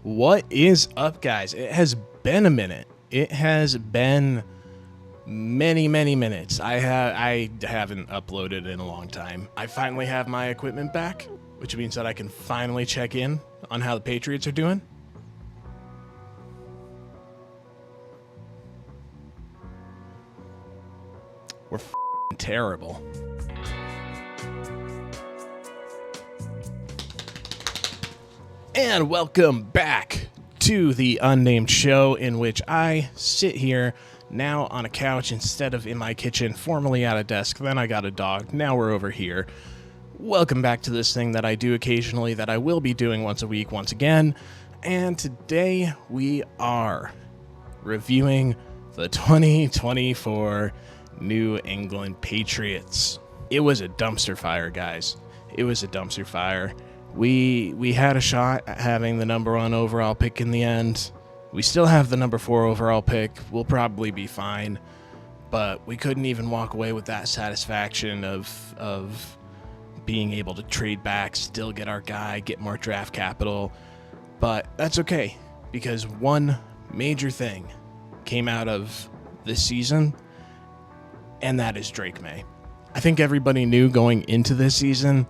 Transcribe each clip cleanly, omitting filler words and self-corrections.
What is up, guys? It has been a minute. It has been many minutes. I haven't uploaded in a long time. I finally have my equipment back, which means that I can finally check in on how the Patriots are doing. We're terrible. And welcome back to the Unnamed Show, in which I sit here now on a couch instead of in my kitchen, formerly at a desk. Then I got a dog. Now we're over here. Welcome back to this thing that I do occasionally, that I will be doing once a week once again. And today we are reviewing the 2024 New England Patriots. It was a dumpster fire, guys. It was a dumpster fire. We had a shot at having the number 1 overall pick in the end. We still have the number 4 overall pick. We'll probably be fine. But we couldn't even walk away with that satisfaction of being able to trade back, still get our guy, get more draft capital. But that's okay, because one major thing came out of this season, and that is Drake May. I think everybody knew going into this season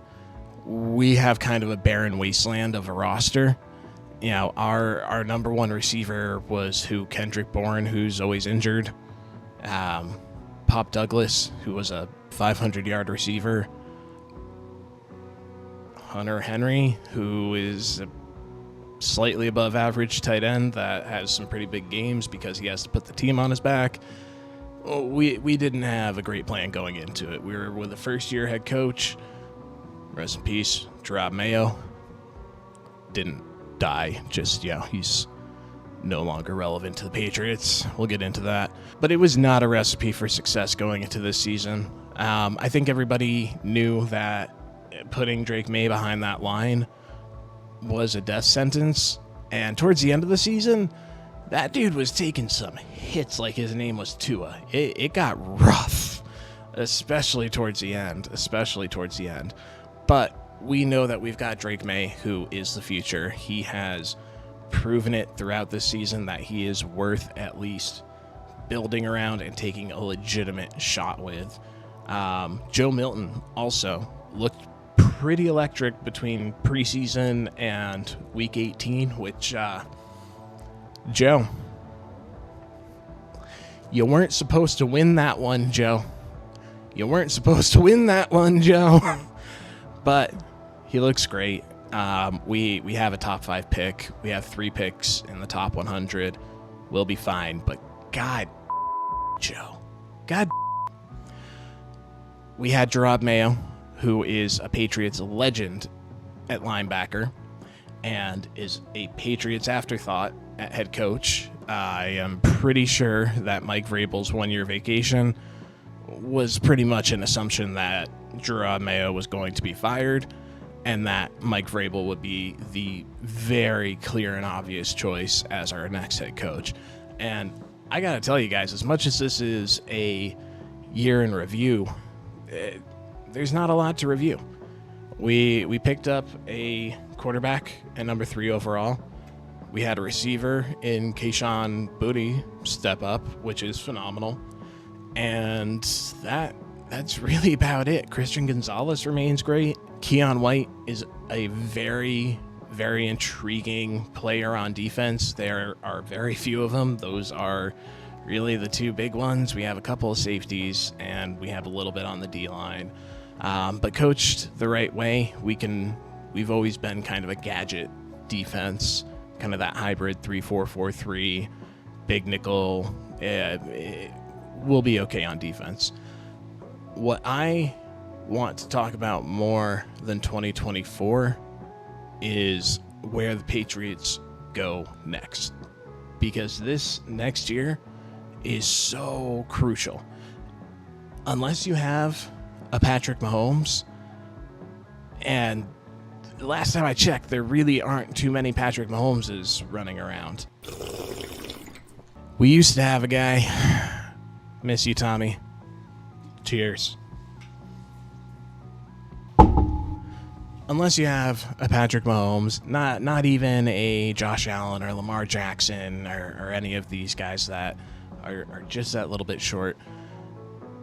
we have kind of a barren wasteland of a roster. You know, our number 1 receiver was Kendrick Bourne, who's always injured. Pop Douglas, who was a 500-yard receiver. Hunter Henry, who is a slightly above average tight end that has some pretty big games because he has to put the team on his back. We didn't have a great plan going into it. We were with a first-year head coach. Rest in peace, Gerard Mayo. Didn't die, just, he's no longer relevant to the Patriots. We'll get into that. But it was not a recipe for success going into this season. I think everybody knew that putting Drake May behind that line was a death sentence. And towards the end of the season, that dude was taking some hits like his name was Tua. It got rough, especially towards the end. But we know that we've got Drake May, who is the future. He has proven it throughout this season that he is worth at least building around and taking a legitimate shot with. Joe Milton also looked pretty electric between preseason and week 18, which, Joe, you weren't supposed to win that one, Joe. But he looks great. We have a top 5 pick. We have 3 picks in the top 100. We'll be fine. But God, Joe. God. We had Gerard Mayo, who is a Patriots legend at linebacker and is a Patriots afterthought at head coach. I am pretty sure that Mike Vrabel's 1-year vacation was pretty much an assumption that Gerard Mayo was going to be fired and that Mike Vrabel would be the very clear and obvious choice as our next head coach. And I gotta tell you guys, as much as this is a year in review, there's not a lot to review. We picked up a quarterback at number 3 overall. We had a receiver in Kayshon Boutte step up, which is phenomenal. And that's really about it. Christian Gonzalez remains great. Keon White is a very intriguing player on defense. There are very few of them. Those are really the 2 big ones. We have a couple of safeties, and we have a little bit on the D-line. But coached the right way, we've always been kind of a gadget defense, kind of that hybrid 3-4-4-3, big nickel. We'll be okay on defense. What I want to talk about more than 2024 is where the Patriots go next, because this next year is so crucial. Unless you have a Patrick Mahomes, and last time I checked, there really aren't too many Patrick Mahomeses running around. We used to have a guy. Miss you, Tommy. Cheers. unless you have a Patrick Mahomes, not even a Josh Allen or Lamar Jackson or any of these guys that are just that little bit short,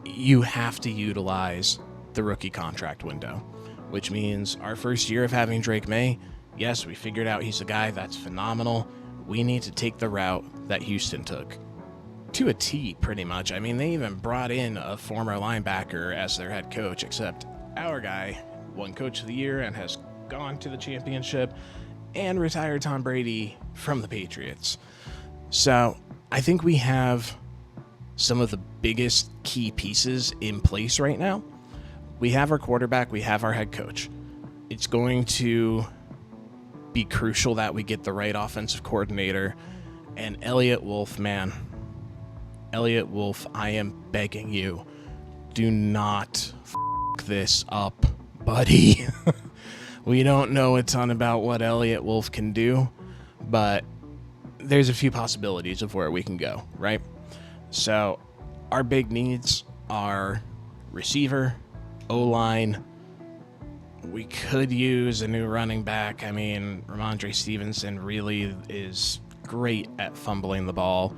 you have to utilize the rookie contract window, which means our first year of having Drake May, yes, we figured out he's a guy that's phenomenal. We need to take the route that Houston took. To a T, pretty much. I mean, they even brought in a former linebacker as their head coach, except our guy won Coach of the Year and has gone to the championship and retired Tom Brady from the Patriots. So I think we have some of the biggest key pieces in place right now. We have our quarterback, we have our head coach. It's going to be crucial that we get the right offensive coordinator. And Elliott Wolf, man, Elliott Wolf, I am begging you, do not f*** this up, buddy. We don't know a ton about what Elliott Wolf can do, but there's a few possibilities of where we can go, right? So our big needs are receiver, O-line. We could use a new running back. I mean, Ramondre Stevenson really is great at fumbling the ball.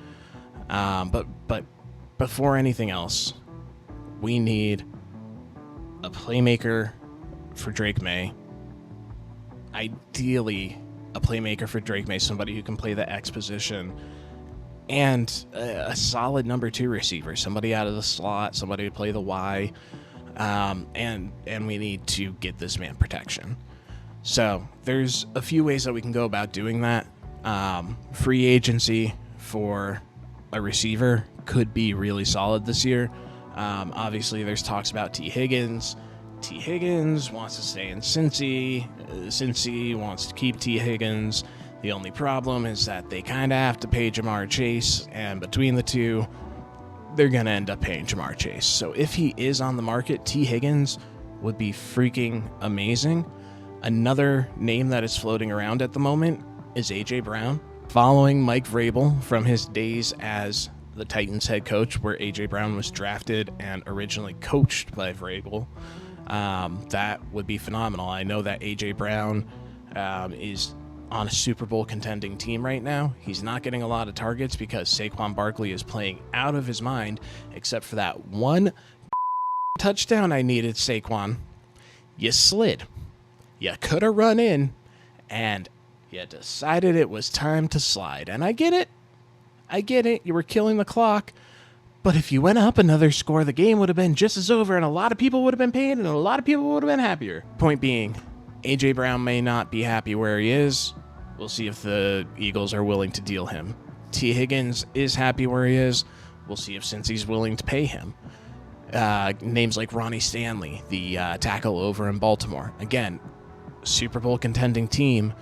But before anything else, we need a playmaker for Drake May. Ideally, a playmaker for Drake May, somebody who can play the X position, and a solid number 2 receiver, somebody out of the slot, somebody to play the Y. And we need to get this man protection. So there's a few ways that we can go about doing that. Free agency for a receiver could be really solid this year. Obviously, there's talks about T. Higgins. T. Higgins wants to stay in Cincy. Cincy wants to keep T. Higgins. The only problem is that they kind of have to pay Jamar Chase, and between the two, they're going to end up paying Jamar Chase. So if he is on the market, T. Higgins would be freaking amazing. Another name that is floating around at the moment is A.J. Brown. Following Mike Vrabel from his days as the Titans head coach, where A.J. Brown was drafted and originally coached by Vrabel, that would be phenomenal. I know that A.J. Brown is on a Super Bowl contending team right now. He's not getting a lot of targets because Saquon Barkley is playing out of his mind, except for that one touchdown I needed, Saquon. You slid. You could have run in, and you decided it was time to slide. And I get it. You were killing the clock. But if you went up another score, the game would have been just as over, and a lot of people would have been paid, and a lot of people would have been happier. Point being, A.J. Brown may not be happy where he is. We'll see if the Eagles are willing to deal him. T. Higgins is happy where he is. We'll see if Cincy's willing to pay him. Names like Ronnie Stanley, the tackle over in Baltimore. Again, Super Bowl contending team,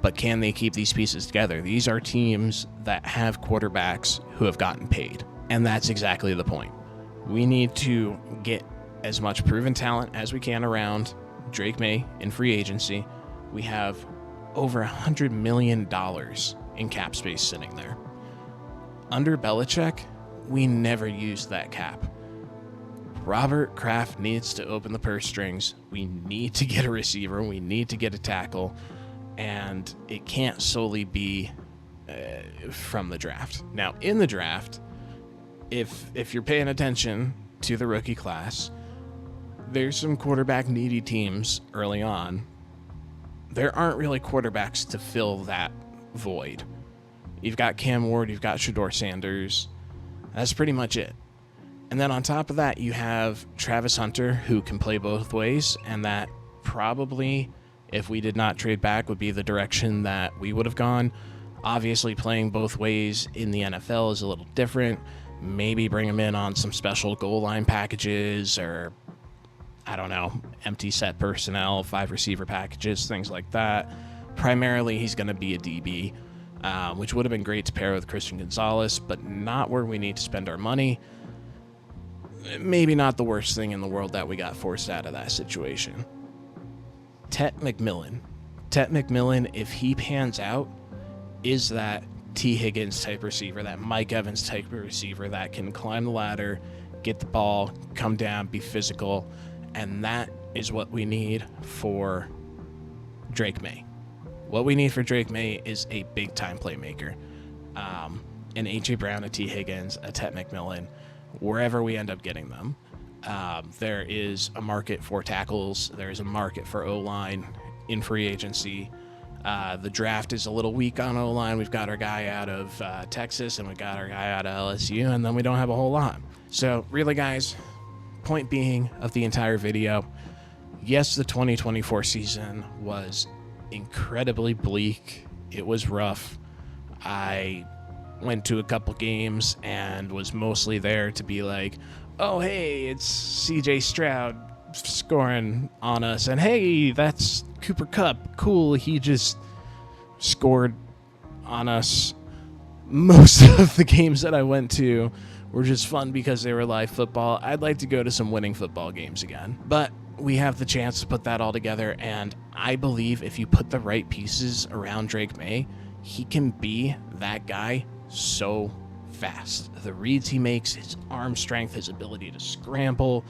but can they keep these pieces together? These are teams that have quarterbacks who have gotten paid, and that's exactly the point. We need to get as much proven talent as we can around Drake May in free agency. We have over $100 million in cap space sitting there. Under Belichick, we never used that cap. Robert Kraft needs to open the purse strings. We need to get a receiver. We need to get a tackle. And it can't solely be from the draft. Now, in the draft, if you're paying attention to the rookie class, there's some quarterback needy teams early on. There aren't really quarterbacks to fill that void. You've got Cam Ward, you've got Shedeur Sanders. That's pretty much it. And then on top of that, you have Travis Hunter, who can play both ways, and that probably, if we did not trade back, would be the direction that we would have gone. Obviously, playing both ways in the NFL is a little different. Maybe bring him in on some special goal line packages, or I don't know, empty set personnel, 5 receiver packages, things like that. Primarily, he's going to be a DB, which would have been great to pair with Christian Gonzalez, but not where we need to spend our money. Maybe not the worst thing in the world that we got forced out of that situation. Tet McMillan, if he pans out, is that T. Higgins type receiver, that Mike Evans type receiver that can climb the ladder, get the ball, come down, be physical. And that is what we need for Drake May. What we need for Drake May is a big-time playmaker. An A.J. Brown, a T. Higgins, a Tet McMillan, wherever we end up getting them. There is a market for tackles. There is a market for O-line in free agency. The draft is a little weak on O-line. We've got our guy out of Texas, and we got our guy out of LSU, and then we don't have a whole lot. So really, guys, point being of the entire video, yes, the 2024 season was incredibly bleak. It was rough. I went to a couple games and was mostly there to be like, oh, hey, it's CJ Stroud scoring on us, and hey, that's Cooper Kupp. Cool, he just scored on us. Most of the games that I went to were just fun because they were live football. I'd like to go to some winning football games again, but we have the chance to put that all together, and I believe if you put the right pieces around Drake May, he can be that guy so fast. The reads he makes, his arm strength, his ability to scramble,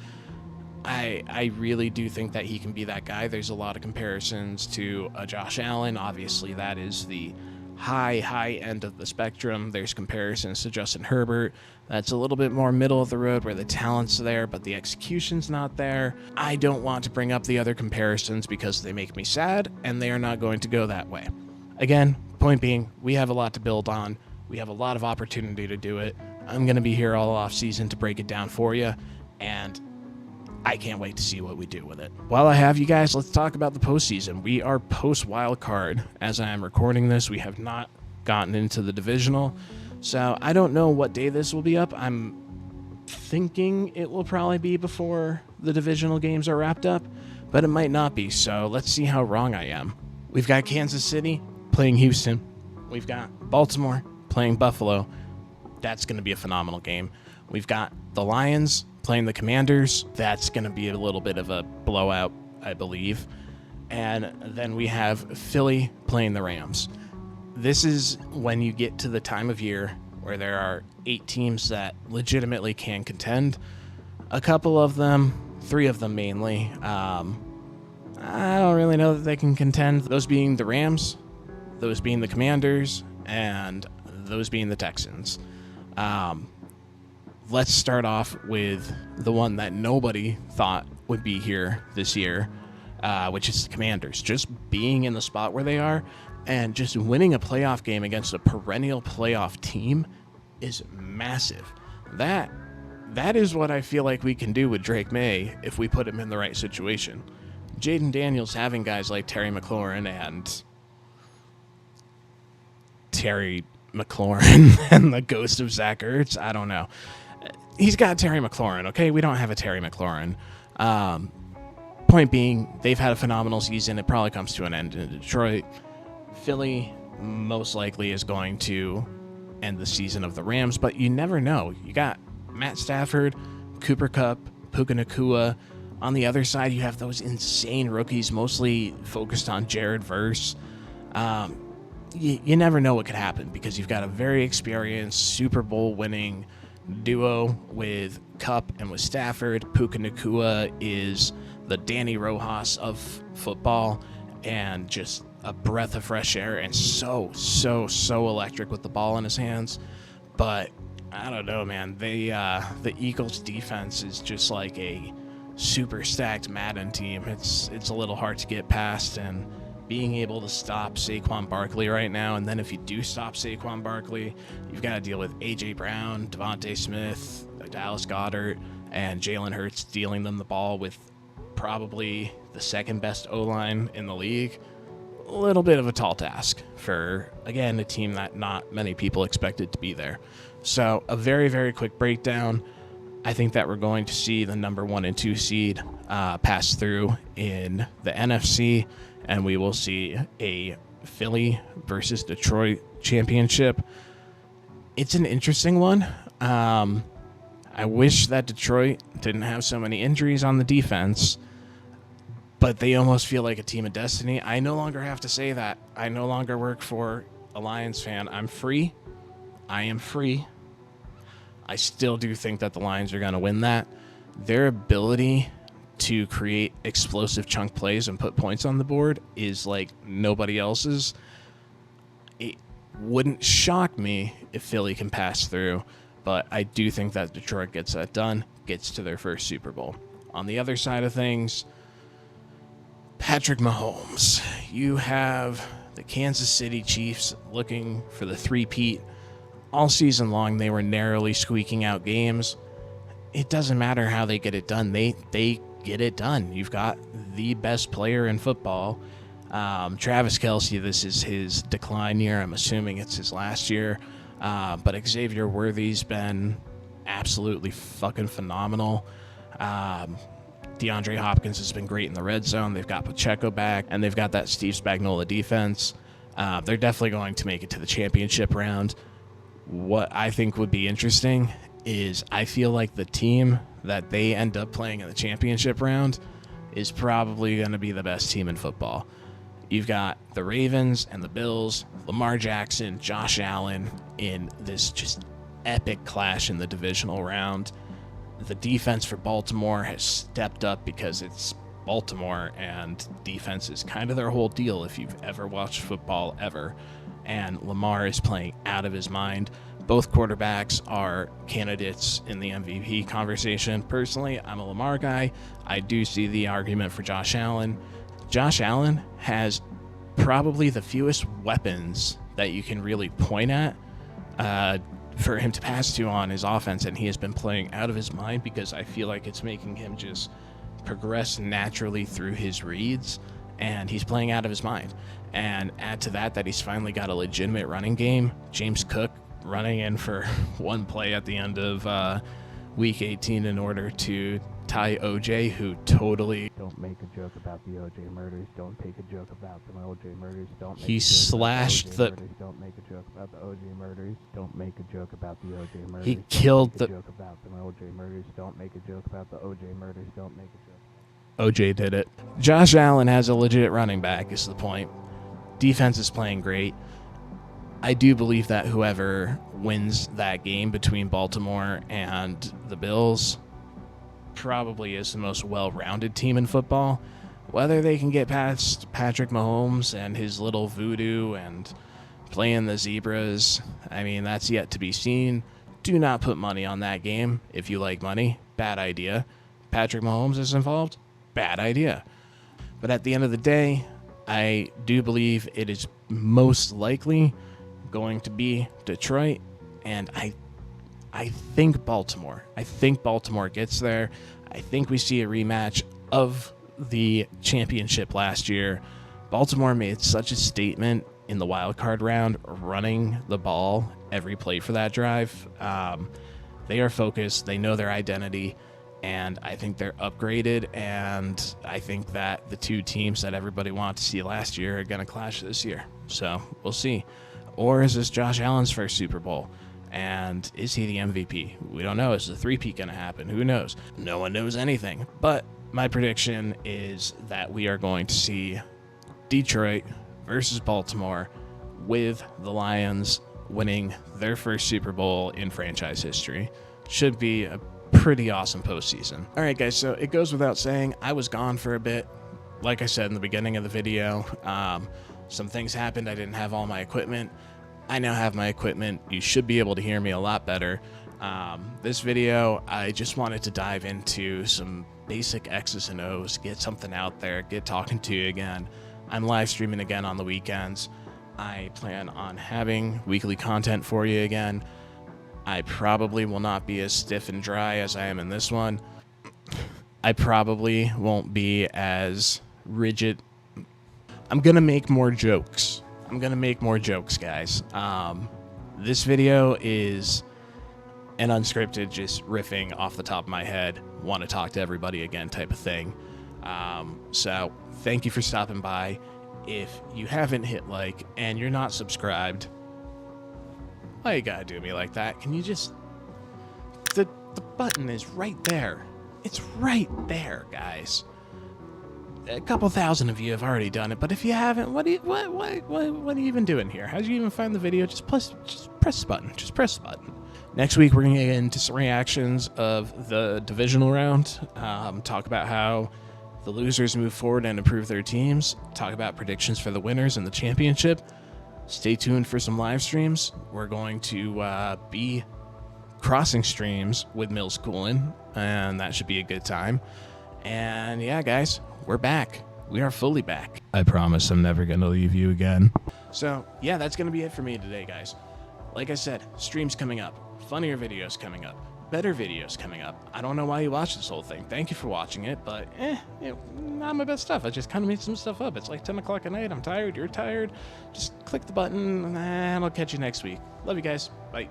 I really do think that he can be that guy. There's a lot of comparisons to Josh Allen. Obviously, that is the high end of the spectrum. There's comparisons to Justin Herbert. That's a little bit more middle of the road where the talent's there, but the execution's not there. I don't want to bring up the other comparisons because they make me sad, and they are not going to go that way. Again, point being, we have a lot to build on. We have a lot of opportunity to do it. I'm going to be here all off season to break it down for you, and I can't wait to see what we do with it. While I have you guys, let's talk about the postseason. We are post-wild card. As I am recording this, we have not gotten into the divisional, so I don't know what day this will be up. I'm thinking it will probably be before the divisional games are wrapped up, but it might not be, so let's see how wrong I am. We've got Kansas City playing Houston. We've got Baltimore playing Buffalo. That's going to be a phenomenal game. We've got the Lions playing the Commanders. That's going to be a little bit of a blowout, I believe. And then we have Philly playing the Rams. This is when you get to the time of year where there are 8 teams that legitimately can contend. A couple of them, 3 of them mainly, I don't really know that they can contend. Those being the Rams, those being the Commanders, and those being the Texans. Let's start off with the one that nobody thought would be here this year, which is the Commanders. Just being in the spot where they are and just winning a playoff game against a perennial playoff team is massive. That is what I feel like we can do with Drake May if we put him in the right situation. Jaden Daniels having guys like Terry McLaurin and the ghost of Zach Ertz. I don't know. He's got Terry McLaurin, okay? We don't have a Terry McLaurin. Point being, they've had a phenomenal season. It probably comes to an end in Detroit. Philly most likely is going to end the season of the Rams, but you never know. You got Matt Stafford, Cooper Kupp, Puka Nacua. On the other side, you have those insane rookies, mostly focused on Jared Verse. You never know what could happen because you've got a very experienced Super Bowl winning duo with Kupp and with Stafford. Puka Nacua is the Danny Rojas of football and just a breath of fresh air and so electric with the ball in his hands. But I don't know, man. The Eagles defense is just like a super stacked Madden team. It's a little hard to get past, and being able to stop Saquon Barkley right now, and then if you do stop Saquon Barkley, you've got to deal with A.J. Brown, Devontae Smith, Dallas Goedert, and Jalen Hurts dealing them the ball with probably the second best O-line in the league. A little bit of a tall task for, again, a team that not many people expected to be there. So a very, very quick breakdown. I think that we're going to see the number 1 and 2 seed pass through in the NFC, and we will see a Philly versus Detroit championship. It's an interesting one. I wish that Detroit didn't have so many injuries on the defense, but they almost feel like a team of destiny. I no longer have to say that. I no longer work for a Lions fan. I'm free. I am free. I still do think that the Lions are going to win that. Their ability to create explosive chunk plays and put points on the board is like nobody else's. It wouldn't shock me if Philly can pass through, but I do think that Detroit gets that done, gets to their first Super Bowl. On the other side of things, Patrick Mahomes. You have the Kansas City Chiefs looking for the three-peat. All season long, they were narrowly squeaking out games. It doesn't matter how they get it done. They get it done. You've got the best player in football. Travis Kelce, this is his decline year. I'm assuming it's his last year. But Xavier Worthy's been absolutely fucking phenomenal. DeAndre Hopkins has been great in the red zone. They've got Pacheco back, and they've got that Steve Spagnuolo defense. They're definitely going to make it to the championship round. What I think would be interesting is I feel like the team that they end up playing in the championship round is probably going to be the best team in football. You've got the Ravens and the Bills, Lamar Jackson, Josh Allen in this just epic clash in the divisional round. The defense for Baltimore has stepped up because it's Baltimore, and defense is kind of their whole deal if you've ever watched football ever. And Lamar is playing out of his mind. Both quarterbacks are candidates in the MVP conversation. Personally, I'm a Lamar guy. I do see the argument for Josh Allen. Josh Allen has probably the fewest weapons that you can really point at for him to pass to on his offense, and he has been playing out of his mind because I feel like it's making him just progress naturally through his reads, and he's playing out of his mind. And add to that he's finally got a legitimate running game. James Cook running in for one play at the end of Week 18 in order to tie OJ, who totally... Don't make a joke about the OJ murders. Don't take a joke about the OJ murders. Don't make he a joke slashed about the... murders. Don't make a joke about the OJ murders. Don't make a joke about the OJ murders. He killed the... the... joke about the OJ murders. Don't make a joke about the OJ murders. Don't make a joke. OJ did it. Josh Allen has a legit running back, is the point. Defense is playing great. I do believe that whoever wins that game between Baltimore and the Bills probably is the most well-rounded team in football. Whether they can get past Patrick Mahomes and his little voodoo and playing the zebras, I mean, that's yet to be seen. Do not put money on that game if you like money. Bad idea. Patrick Mahomes is involved? Bad idea. But at the end of the day, I do believe it is most likely going to be Detroit, and I think Baltimore. I think Baltimore gets there. I think we see a rematch of the championship last year. Baltimore made such a statement in the wild card round, running the ball every play for that drive. They are focused. They know their identity, and I think they're upgraded, and I think that the two teams that everybody wanted to see last year are going to clash this year. So we'll see. Or is this Josh Allen's first Super Bowl? And is he the MVP? We don't know. Is the three-peat going to happen? Who knows? No one knows anything. But my prediction is that we are going to see Detroit versus Baltimore, with the Lions winning their first Super Bowl in franchise history. Should be a pretty awesome postseason. All right, guys, so it goes without saying, I was gone for a bit. Like I said in the beginning of the video, some things happened. I didn't have all my equipment. I now have my equipment. You should be able to hear me a lot better. This video, I just wanted to dive into some basic X's and O's, get something out there, get talking to you again. I'm live streaming again on the weekends. I plan on having weekly content for you again. I probably will not be as stiff and dry as I am in this one. I probably won't be as rigid. I'm going to make more jokes. Guys. This video is an unscripted, just riffing off the top of my head, want to talk to everybody again type of thing. So thank you for stopping by. If you haven't hit like and you're not subscribed, why you gotta do me like that? Can you just... The button is right there. It's right there, guys. A couple thousand of you have already done it, but if you haven't, what are you even doing here? How did you even find the video? Just press the button. Just press the button. Next week, we're going to get into some reactions of the divisional round, talk about how the losers move forward and improve their teams, talk about predictions for the winners and the championship. Stay tuned for some live streams. We're going to be crossing streams with Mills Coolin, and that should be a good time. And yeah, guys, we're back. We are fully back. I promise I'm never going to leave you again. So yeah, that's going to be it for me today, guys. Like I said, streams coming up, funnier videos coming up, better videos coming up. I don't know why you watched this whole thing. Thank you for watching it, but not my best stuff. I just kind of made some stuff up. It's like 10 o'clock at night. I'm tired. You're tired. Just click the button, and I'll catch you next week. Love you guys. Bye.